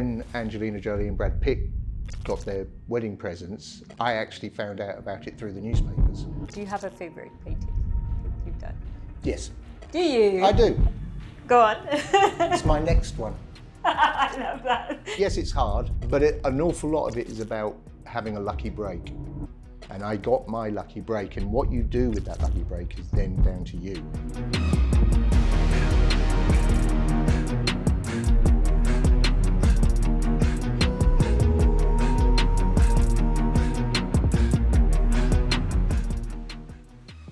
When Angelina Jolie and Brad Pitt got their wedding presents, I actually found out about it through the newspapers. Do you have a favourite painting you've done? Yes. Do you? I do. Go on. It's my next one. I love that. Yes, it's hard, but an awful lot of it is about having a lucky break. And I got my lucky break, and what you do with that lucky break is then down to you.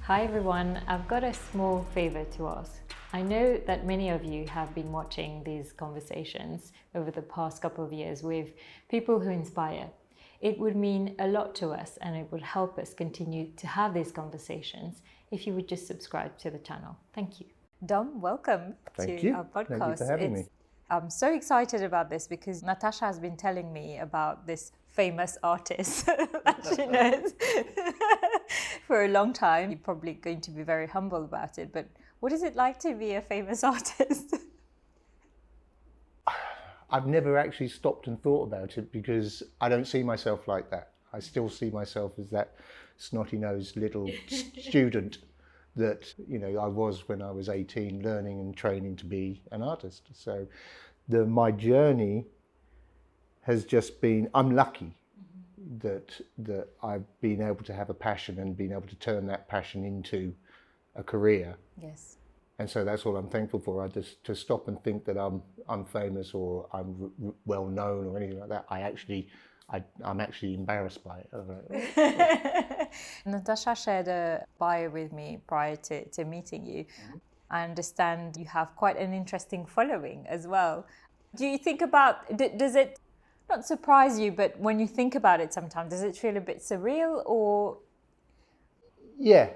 Hi everyone, I've got a small favour to ask. I know that many of you have been watching these conversations over the past couple of years with people who inspire. It would mean a lot to us and it would help us continue to have these conversations if you would just subscribe to the channel. Thank you. Dom, welcome to our podcast. Thank you for having me. I'm so excited about this because Natasha has been telling me about this famous artist that she knows for a long time. You're probably going to be very humble about it, but what is it like to be a famous artist? I've never actually stopped and thought about it because I don't see myself like that. I still see myself as that snotty-nosed little student that, you know, I was when I was 18, learning and training to be an artist. So my journey has just been, I'm lucky that I've been able to have a passion and been able to turn that passion into a career. Yes. And so that's all I'm thankful for. I just to stop and think that I'm famous or I'm well known or anything like that. I'm actually embarrassed by it. Natasha shared a bio with me prior to meeting you. I understand you have quite an interesting following as well. Do you think about, does it not surprise you, but when you think about it sometimes, does it feel a bit surreal or? Yeah,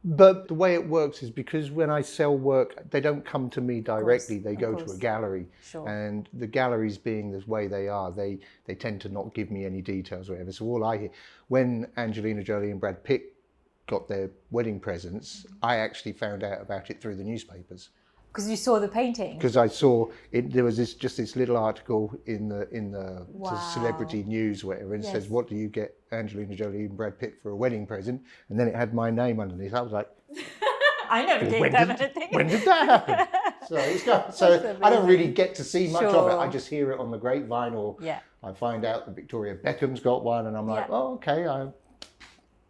but the way it works is because when I sell work, they don't come to me directly, they go to a gallery. Sure. And the galleries being the way they are, they tend to not give me any details or whatever. So all I hear, when Angelina Jolie and Brad Pitt got their wedding presents, I actually found out about it through the newspapers. Because you saw the painting? Because I saw it, there was this little article in the celebrity news or whatever, and it says, what do you get Angelina Jolie and Brad Pitt for a wedding present? And then it had my name underneath. I was like, I never gave them anything. When did that happen? So I don't really get to see much of it. I just hear it on the grapevine, or I find out that Victoria Beckham's got one, and I'm like, oh, okay,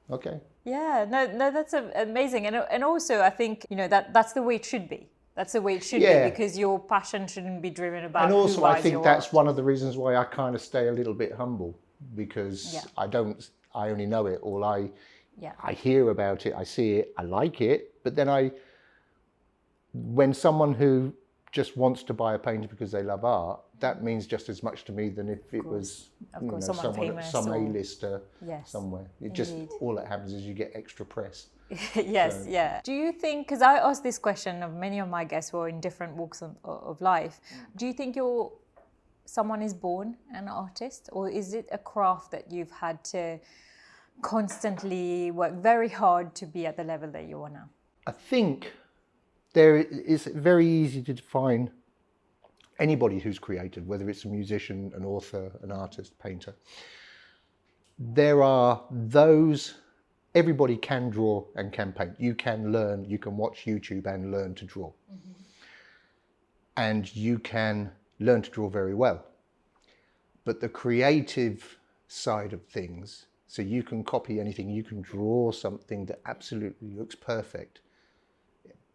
okay. Yeah, no, that's amazing. And also, I think, you know, that's the way it should be. That's the way it should be, because your passion shouldn't be driven about. And also, I think that's one of the reasons why I kind of stay a little bit humble, because I only know it. I hear about it, I see it, I like it, but then when someone who just wants to buy a painting because they love art, that means just as much to me than if it was some A-lister somewhere. It just, all that happens is you get extra press. Yes, yeah. Do you think, because I asked this question of many of my guests who are in different walks of life, do you think someone is born an artist, or is it a craft that you've had to constantly work very hard to be at the level that you are now? I think it's very easy to define anybody who's created, whether it's a musician, an author, an artist, painter. There are those. Everybody can draw and can paint. You can learn, you can watch YouTube and learn to draw. And you can learn to draw very well. But the creative side of things, so you can copy anything, you can draw something that absolutely looks perfect,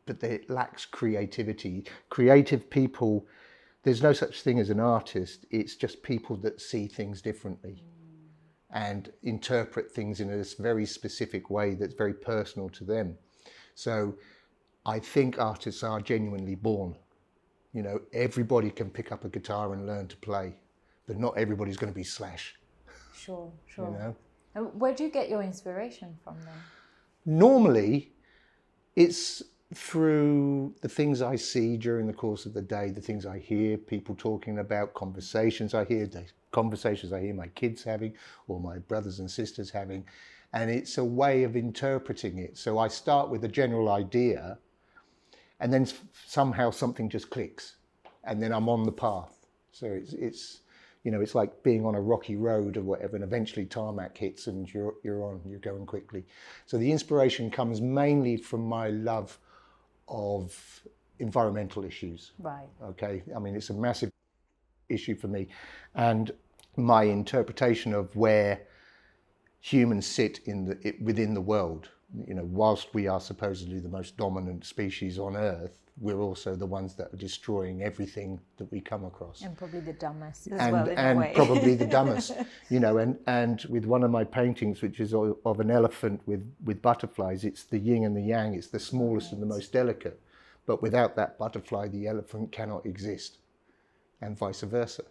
but it lacks creativity. Creative people, there's no such thing as an artist, it's just people that see things differently and interpret things in a very specific way that's very personal to them. So I think artists are genuinely born. You know, everybody can pick up a guitar and learn to play, but not everybody's going to be Slash. Sure. You know? And where do you get your inspiration from then? Normally, it's through the things I see during the course of the day, the things I hear people talking about, conversations I hear my kids having or my brothers and sisters having, and it's a way of interpreting it. So I start with a general idea, and then somehow something just clicks, and then I'm on the path. So it's You know, it's like being on a rocky road or whatever, and eventually tarmac hits and you're going quickly. So the inspiration comes mainly from my love of environmental issues. Right. Okay, I mean, it's a massive issue for me, and my interpretation of where humans sit within the world. You know, whilst we are supposedly the most dominant species on Earth, we're also the ones that are destroying everything that we come across. And probably the dumbest as well, in a way. And probably the dumbest, you know, and with one of my paintings, which is of an elephant with butterflies, it's the yin and the yang, it's the smallest and the most delicate. But without that butterfly, the elephant cannot exist, and vice versa.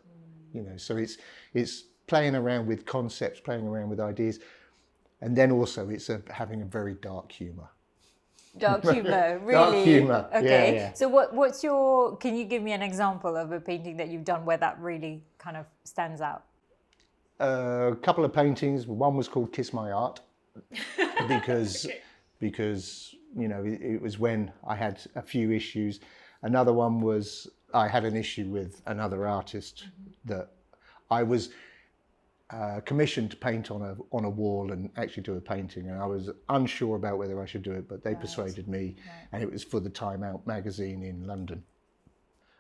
You know, so it's playing around with concepts, playing around with ideas, and then also it's having a very dark humour. Dark humour, really? Dark humour, okay. yeah. So can you give me an example of a painting that you've done where that really kind of stands out? A couple of paintings. One was called Kiss My Art, because you know, it was when I had a few issues. Another one was I had an issue with another artist that I was commissioned to paint on a wall and actually do a painting, and I was unsure about whether I should do it, but they persuaded me, and it was for the Time Out magazine in London.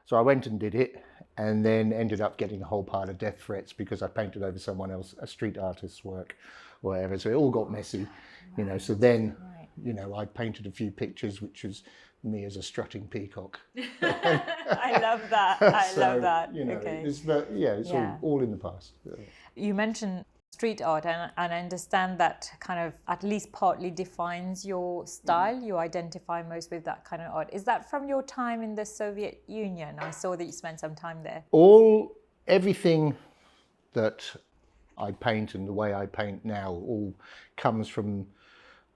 So I went and did it, and then ended up getting a whole pile of death threats because I painted over someone else, a street artist's work, or whatever. So it all got messy, you know. So then, you know, I painted a few pictures, which was me as a strutting peacock. I love that. I love that. You know, okay. it's all in the past. You mentioned street art, and I understand that kind of at least partly defines your style. You identify most with that kind of art. Is that from your time in the Soviet Union? I saw that you spent some time there. Everything that I paint and the way I paint now all comes from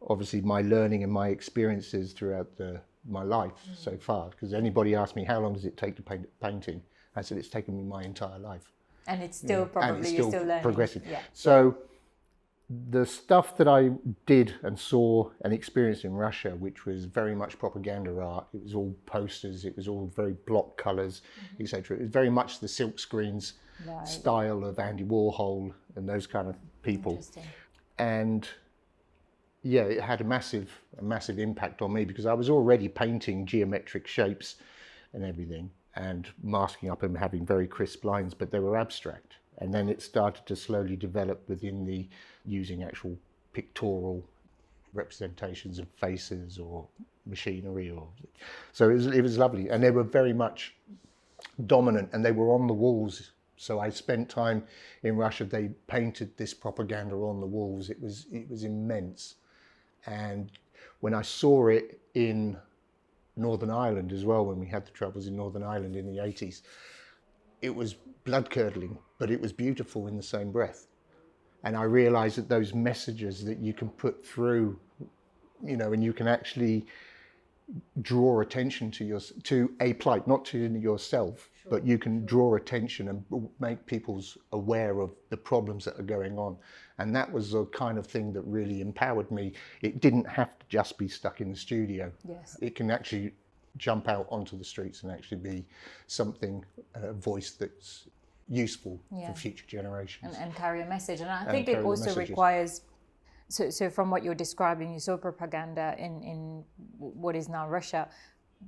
obviously my learning and my experiences throughout my life so far. Because anybody asked me how long does it take to paint a painting, I said it's taken me my entire life. And it's still probably you're still learning. Progressing. Yeah. So the stuff that I did and saw and experienced in Russia, which was very much propaganda art, it was all posters, it was all very block colours, etc. It was very much the silk screens style of Andy Warhol and those kind of people. Interesting. And yeah, it had a massive impact on me because I was already painting geometric shapes and everything, and masking up and having very crisp lines, but they were abstract. And then it started to slowly develop within using actual pictorial representations of faces or machinery, so it was lovely. And they were very much dominant, and they were on the walls. So I spent time in Russia. They painted this propaganda on the walls. It was immense. And when I saw it in Northern Ireland as well, when we had the troubles in Northern Ireland in the 80s, it was blood-curdling, but it was beautiful in the same breath. And I realized that those messages that you can put through, you know, and you can actually draw attention to a plight, not to yourself, but you can draw attention and make people aware of the problems that are going on. And that was the kind of thing that really empowered me. It didn't have to just be stuck in the studio. Yes. It can actually jump out onto the streets and actually be something, a voice that's useful for future generations. And carry a message. And I think it also requires, so from what you're describing, you saw propaganda in what is now Russia,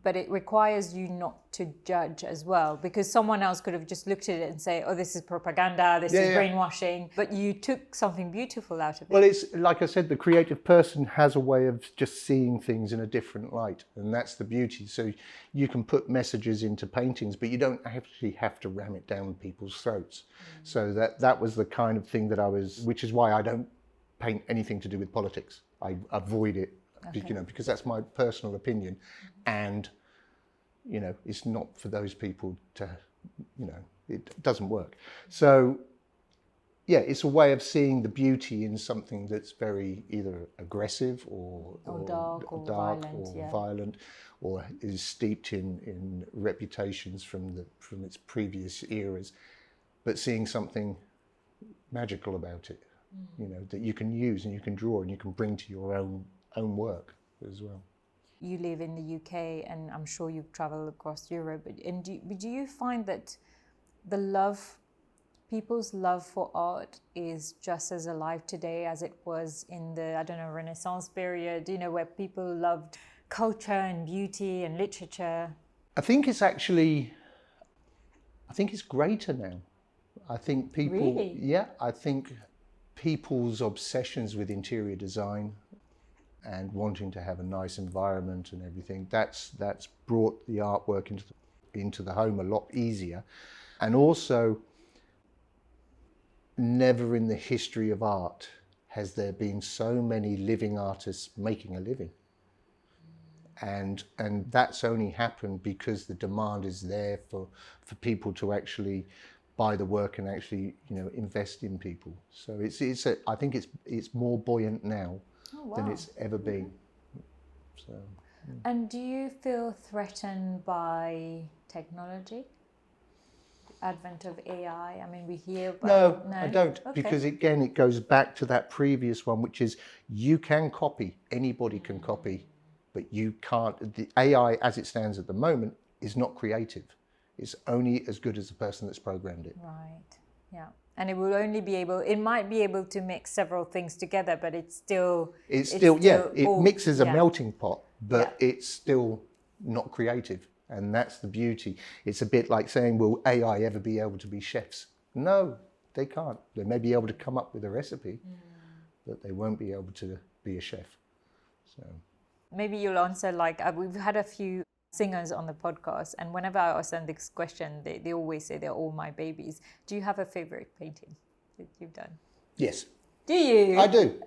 but it requires you not to judge as well, because someone else could have just looked at it and say, oh, this is propaganda, this is brainwashing, but you took something beautiful out of it. Well, it's like I said, the creative person has a way of just seeing things in a different light, and that's the beauty. So you can put messages into paintings, but you don't actually have to ram it down people's throats. So that was the kind of thing that which is why I don't paint anything to do with politics. I avoid it. You know, because that's my personal opinion, and you know, it's not for those people to, you know, it doesn't work. So yeah, it's a way of seeing the beauty in something that's very either aggressive or dark or violent, or is steeped in reputations from its previous eras, but seeing something magical about it, you know, that you can use and you can draw and you can bring to your own work as well. You live in the UK, and I'm sure you've traveled across Europe. And do you find that the love people's love for art is just as alive today as it was in the, I don't know, Renaissance period, you know, where people loved culture and beauty and literature? I think it's greater now. I think people, Really? yeah, I think people's obsessions with interior design and wanting to have a nice environment and everything, that's brought the artwork into the home a lot easier. And also, never in the history of art has there been so many living artists making a living. And that's only happened because the demand is there for people to actually buy the work and actually, you know, invest in people. So I think it's more buoyant now than it's ever been. So. And do you feel threatened by technology? Advent of AI? I mean, we hear about... No, I don't, because again, it goes back to that previous one, which is you can copy, anybody can copy, but you can't. The AI as it stands at the moment is not creative. It's only as good as the person that's programmed it. Right, yeah. And it will only be able, it might be able to mix several things together, but it mixes a melting pot, but it's still not creative. And that's the beauty. It's a bit like saying, will AI ever be able to be chefs? No, they can't. They may be able to come up with a recipe, but they won't be able to be a chef. So maybe you'll answer like, we've had a few singers on the podcast, and whenever I ask them this question, they always say they're all my babies. Do you have a favorite painting that you've done? Yes. Do you? I do.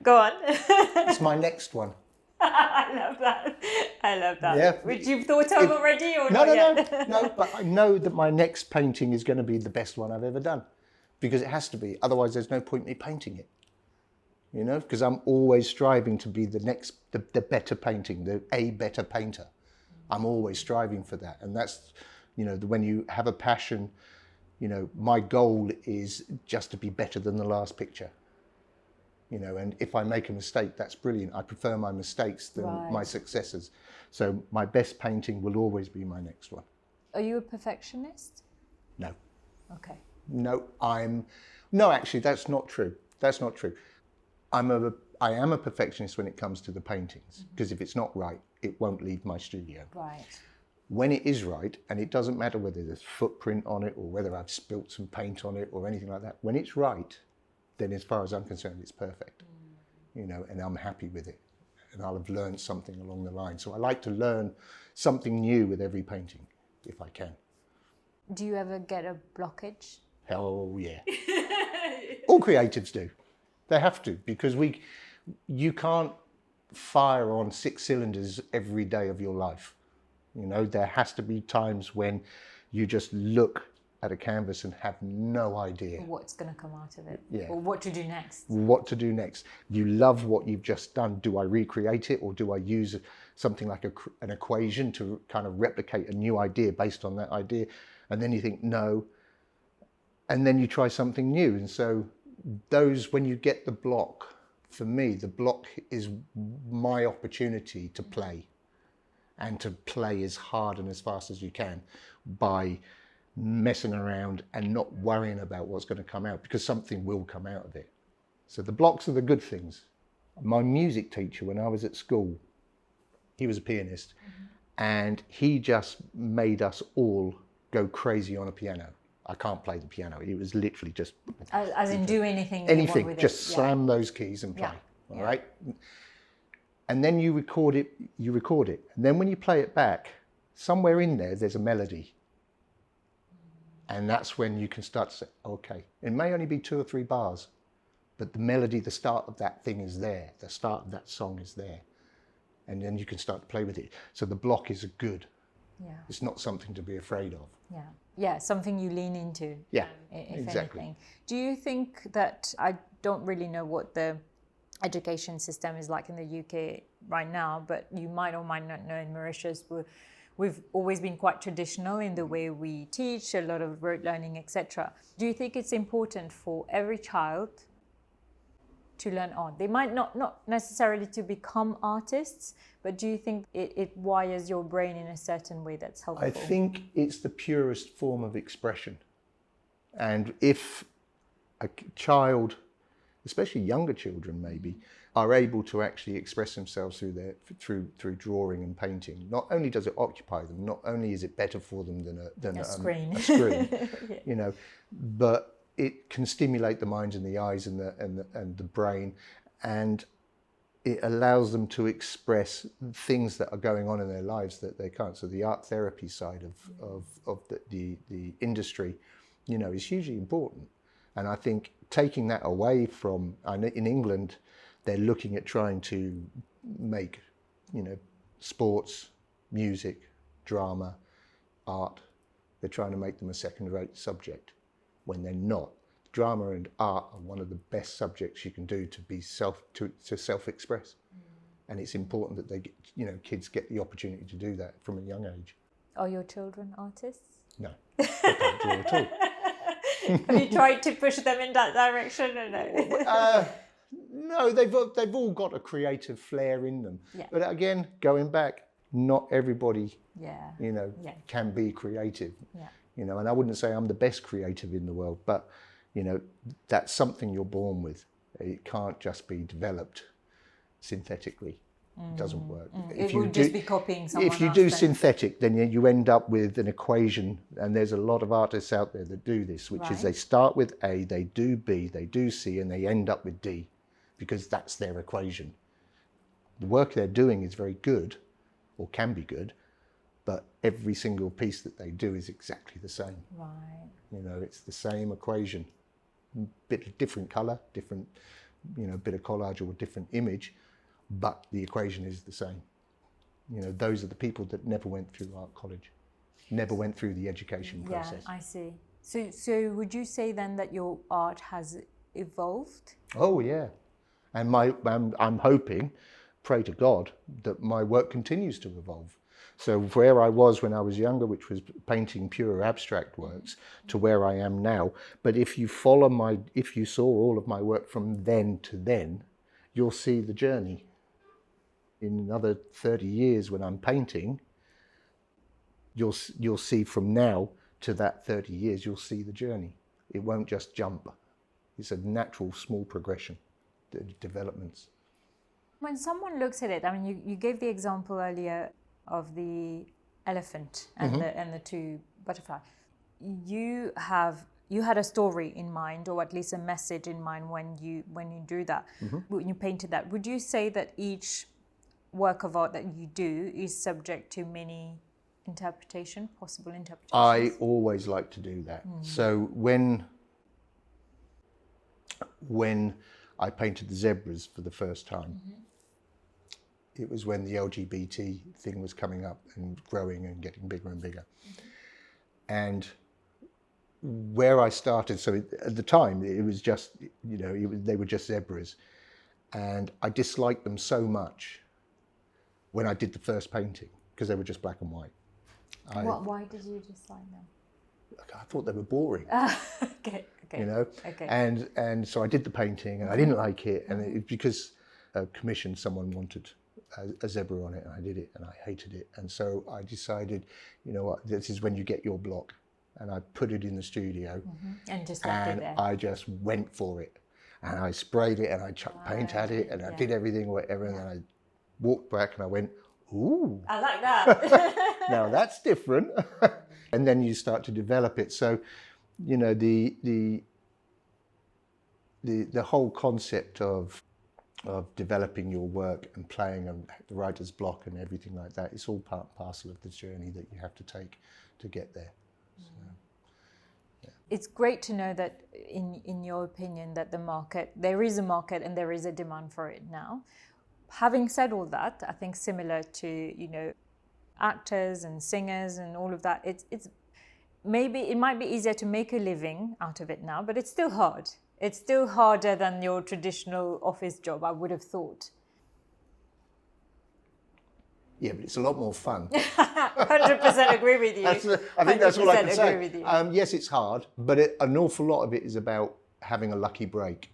Go on. It's my next one. I love that. Yeah. Which you've thought of already, or not yet? No, but I know that my next painting is going to be the best one I've ever done, because it has to be. Otherwise, there's no point in me painting it. You know, because I'm always striving to be the better painting, a better painter. I'm always striving for that, and that's, you know, when you have a passion. You know, my goal is just to be better than the last picture. You know, and if I make a mistake, that's brilliant. I prefer my mistakes than my successes. So my best painting will always be my next one. Are you a perfectionist? No. Okay. No, actually, that's not true. That's not true. I am a perfectionist when it comes to the paintings, because if it's not right, it won't leave my studio. Right. When it is right, and it doesn't matter whether there's footprint on it or whether I've spilt some paint on it or anything like that, when it's right, then as far as I'm concerned, it's perfect, you know, and I'm happy with it. And I'll have learned something along the line. So I like to learn something new with every painting, if I can. Do you ever get a blockage? Hell yeah. All creatives do. They have to, because you can't fire on 6 cylinders every day of your life. You know, there has to be times when you just look at a canvas and have no idea what's going to come out of it, yeah, or what to do next. What to do next. You love what you've just done. Do I recreate it, or do I use something like an equation to kind of replicate a new idea based on that idea? And then you think no, and then you try something new. And so when you get the block, for me, the block is my opportunity to play, and to play as hard and as fast as you can by messing around and not worrying about what's going to come out, because something will come out of it. So the blocks are the good things. My music teacher, when I was at school, he was a pianist, and he just made us all go crazy on a piano. I can't play the piano. It was literally just... As in do anything anything, you want with just it. slam those keys and play, all right? And then you record it. And then when you play it back, somewhere in there's a melody. And that's when you can start to say, okay, it may only be 2 or 3 bars, but the melody, the start of that thing is there. The start of that song is there. And then you can start to play with it. So the block is good. Yeah. It's not something to be afraid of. Yeah. Yeah, something you lean into. Yeah, if exactly. Anything. Do you think that, I don't really know what the education system is like in the UK right now, but you might or might not know in Mauritius, we've always been quite traditional in the way we teach, a lot of rote learning, etc. Do you think it's important for every child to learn art? They might not necessarily to become artists, but do you think it wires your brain in a certain way that's helpful? I think it's the purest form of expression. And if a child, especially younger children maybe, are able to actually express themselves through drawing and painting, not only does it occupy them, not only is it better for them than A screen, yeah. You know, but it can stimulate the minds and the eyes and the brain, and it allows them to express things that are going on in their lives that they can't. So the art therapy side of the industry, you know, is hugely important. And I think taking that away from, in England, they're looking at trying to make, you know, sports, music, drama, art, they're trying to make them a second-rate subject when they're not. Drama and art are one of the best subjects you can do to self-express. And it's important that they get, you know, kids get the opportunity to do that from a young age. Are your children artists? No, they can't draw at all. Have you tried to push them in that direction or no? No, they've all got a creative flair in them. Yeah. But again, going back, not everybody, Yeah. you know, Yeah. can be creative. Yeah. You know, and I wouldn't say I'm the best creative in the world, but you know, that's something you're born with. It can't just be developed synthetically. It doesn't work. It would just be copying someone If you else do then. synthetic, then you end up with an equation, and there's a lot of artists out there that do this, which is Right. they start with A, they do B, they do C, and they end up with D, because that's their equation. The work they're doing is very good, or can be good, but every single piece that they do is exactly the same. Right. You know, it's the same equation, bit of different color, different, you know, bit of collage or a different image, but the equation is the same. You know, those are the people that never went through art college, never went through the education process. Yeah, I see. So would you say then that your art has evolved? Oh yeah, and I'm hoping, pray to God, that my work continues to evolve. So where I was when I was younger, which was painting pure abstract works, to where I am now. But if you saw all of my work from then to then, you'll see the journey. In another 30 years when I'm painting, you'll see from now to that 30 years, you'll see the journey. It won't just jump. It's a natural small progression, the developments. When someone looks at it, I mean, you gave the example earlier of the elephant and the two butterflies. You had a story in mind, or at least a message in mind when you drew that, when you painted that. Would you say that each work of art that you do is subject to many possible interpretations? I always like to do that. So when I painted the zebras for the first time, it was when the LGBT thing was coming up and growing and getting bigger and bigger. And where I started, so at the time it was just, you know, they were just zebras. And I disliked them so much when I did the first painting, because they were just black and white. Why did you dislike them? I thought they were boring. Okay. You know, Okay. And so I did the painting, and I didn't like it, and it because a commission someone wanted a zebra on it, and I did it, and I hated it, and so I decided, you know what, this is when you get your block, and I put it in the studio, And just left it there. I just went for it, and I sprayed it, and I chucked paint at it, and I did everything, whatever, and then I walked back, and I went, ooh, I like that. now that's different. And then you start to develop it. So, you know, the whole concept of developing your work and playing and the writer's block and everything like that, it's all part and parcel of the journey that you have to take to get there. So, yeah. It's great to know that, in your opinion, that there is a market and there is a demand for it now. Having said all that, I think similar to, you know, actors and singers and all of that, it's maybe it might be easier to make a living out of it now, but it's still hard. It's still harder than your traditional office job, I would have thought. Yeah, but it's a lot more fun. 100% agree with you. I think that's all I can say. Agree with you. Yes, it's hard, but an awful lot of it is about having a lucky break.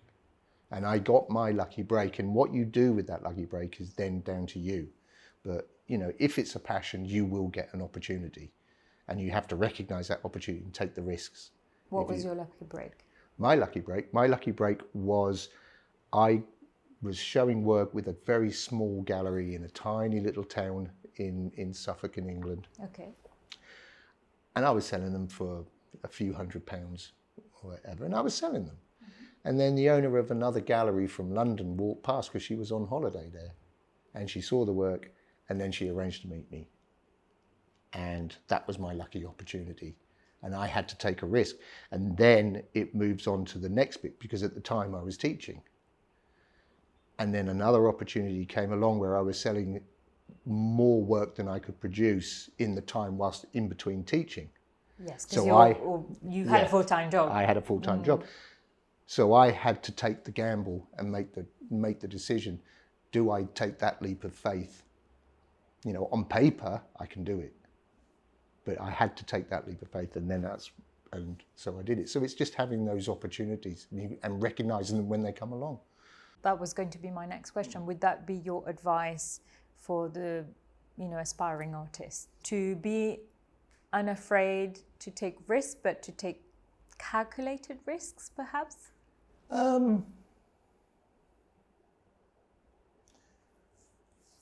And I got my lucky break, and what you do with that lucky break is then down to you. But, you know, if it's a passion, you will get an opportunity, and you have to recognize that opportunity and take the risks. What was your lucky break? My lucky break was I was showing work with a very small gallery in a tiny little town in Suffolk in England. Okay. And I was selling them for a few £100 or whatever, and I was selling them. And then the owner of another gallery from London walked past because she was on holiday there, and she saw the work, and then she arranged to meet me. And that was my lucky opportunity. And I had to take a risk. And then it moves on to the next bit, because at the time I was teaching. And then another opportunity came along where I was selling more work than I could produce in the time whilst in between teaching. Yes, because you had a full-time job. I had a full-time job. So I had to take the gamble and make the decision. Do I take that leap of faith? You know, on paper, I can do it. But I had to take that leap of faith, and so I did it. So it's just having those opportunities and recognizing them when they come along. That was going to be my next question. Would that be your advice for the, aspiring artists? To be unafraid to take risks, but to take calculated risks, perhaps?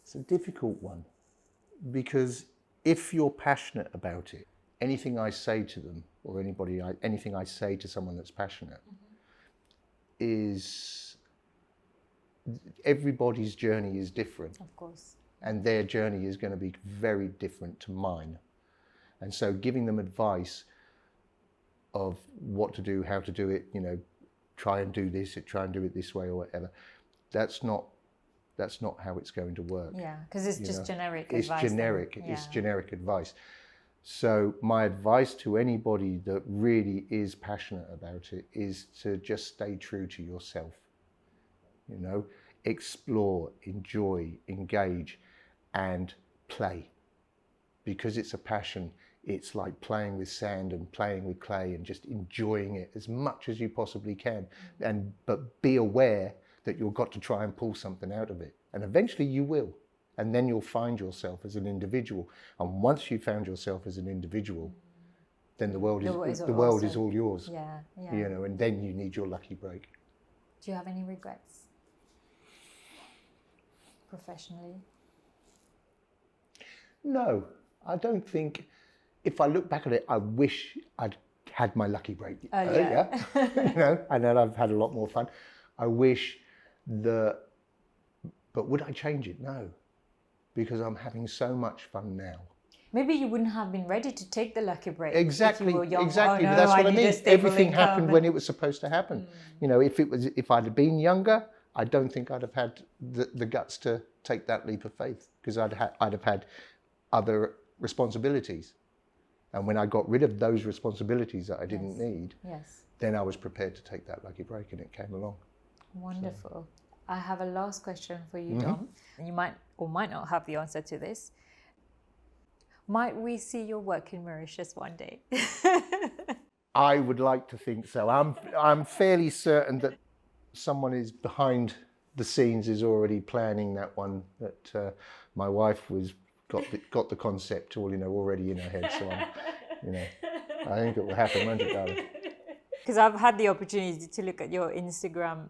It's a difficult one, because if you're passionate about it, anything I say to them or anything I say to someone that's passionate is, everybody's journey is different. Of course. And their journey is going to be very different to mine. And so giving them advice of what to do, how to do it, try and do this, try and do it this way or whatever, that's not how it's going to work. Yeah, because it's just generic advice. It's generic. It's generic advice. So my advice to anybody that really is passionate about it is to just stay true to yourself. Explore, enjoy, engage, and play. Because it's a passion, it's like playing with sand and playing with clay and just enjoying it as much as you possibly can. But be aware that you've got to try and pull something out of it. And eventually you will. And then you'll find yourself as an individual. And once you've found yourself as an individual, then the world is all yours. Yeah. And then you need your lucky break. Do you have any regrets? Professionally? No, I don't think. If I look back at it, I wish I'd had my lucky break earlier. And then I've had a lot more fun. I wish but would I change it? No, because I'm having so much fun now. Maybe you wouldn't have been ready to take the lucky break. Exactly, if you were young. exactly. But that's what I mean. Everything happened when it was supposed to happen. If I'd have been younger, I don't think I'd have had the guts to take that leap of faith, because I'd have had other responsibilities. And when I got rid of those responsibilities that I didn't need, then I was prepared to take that lucky break, and it came along. Wonderful. So. I have a last question for you, Dom. You might or might not have the answer to this. Might we see your work in Mauritius one day? I would like to think so. I'm fairly certain that someone is behind the scenes is already planning that one. That my wife got the concept all already in her head. So I think it will happen, won't it, darling? Because I've had the opportunity to look at your Instagram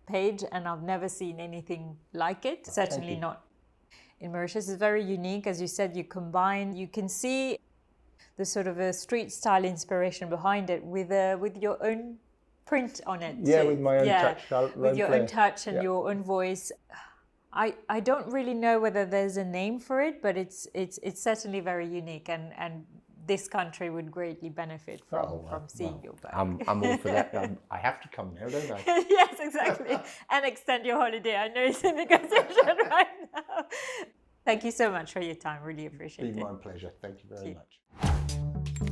page, and I've never seen anything like it. Certainly not in Mauritius. It's very unique. As you said, you can see the sort of a street style inspiration behind it with your own print on it. Yeah, with my own touch. With your own touch and your own voice. I don't really know whether there's a name for it, but it's certainly very unique, and this country would greatly benefit from seeing your work. I'm all for that. I have to come now, don't I? Yes, exactly. And extend your holiday. I know it's in negotiation right now. Thank you so much for your time. Really appreciate it. It's been my pleasure. Thank you very much.